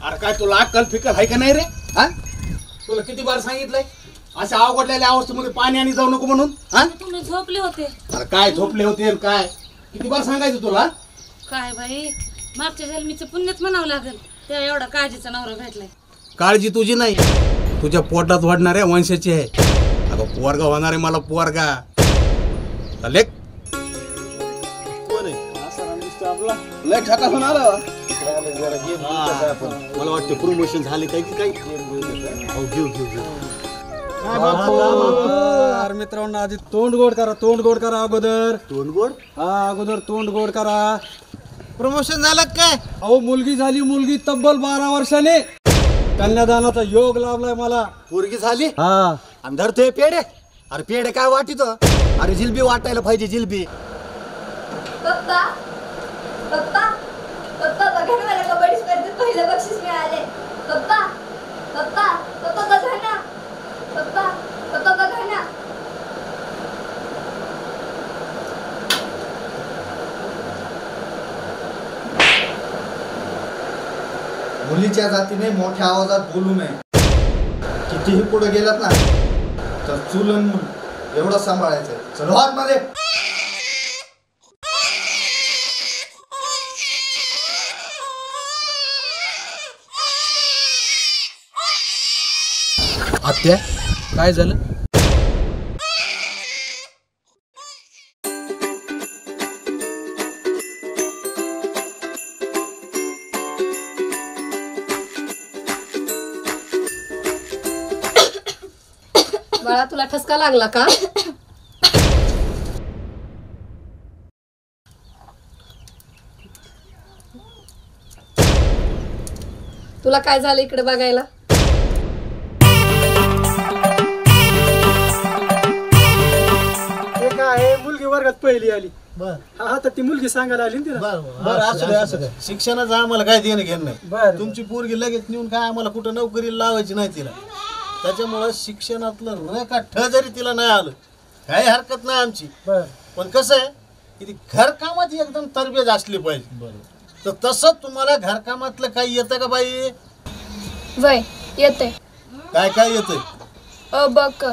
अरे काय तुला अक्कल फिकल आहे का नाही रे? हा तुला किती बार सांगितलंय अशा अवघडलेल्या अवस्थेमध्ये पाणी आणि जाऊ नको म्हणून? हा तुम्ही झोपले होते. अरे काय झोपले होते काय किती बार सांगायचं तुला? काय बाई मागच्या जन्मीचं पुण्यच म्हणावं लागेल त्या एवढा काळजीचा नवरा भेटलाय. काळजी तुझी नाही तुझ्या पोटात वाढणाऱ्या वंशाची आहे. अगं पोरगा होणार आहे मला पोरगा. लेक कोण आहे? लय ठका होऊन आला. मला वाटतं प्रमोशन झाले काय की काय? घेऊ काय बापू यार मित्रांनो आधी तोंड गोड करा अगोदर. तोंड गोड? हा अगोदर तोंड गोड करा. प्रमोशन झालं काय? अहो मुलगी झाली मुलगी तब्बल 12 वर्षाने. कन्यादानाचा योग लाभलाय मला. पोरगी झाली हा आणि धरतोय पेढे. अरे पेढे काय वाटितो? अरे जिलबी वाटायला पाहिजे जिलबी. पप्पा पप्पा पप्पा बघा ना मला कबड्डी स्पर्धेत पहिलं बक्षीस मिळाले. पप्पा पप्पा पप्पा बघा ना. पप्पा पप्पा बघा ना. मुलीच्या जातीने मोठ्या आवाजात बोलू नये. कितीही पुढे गेलात ना तर चुलन मूल एवढं सांभाळायचं. चलो आत मध्ये. आत्या काय झालं? बाळा तुला ठसका लागला का? तुला काय झालं इकडे बघायला? काय मुलगी वर्गात पहिली आली. हा तर ती मुलगी सांगायला आली ना. बरं असू दे. शिक्षणाचं आम्हाला काय देणं घेणं नाही. बरं तुमची पोरगी लगेच नेऊन काय आम्हाला कुठं नोकरीला लावायची नाही तिला. त्याच्यामुळं शिक्षणातलं रेखा ठ जरी तिला नाही आलं काही हरकत नाही आमची. बरं पण कसं आहे की ती घरकामात एकदम तरबेज असली पाहिजे. तर तसं तुम्हाला घरकामातलं काही येतं का बाई? वय येते. काय काय येतंय? अ बक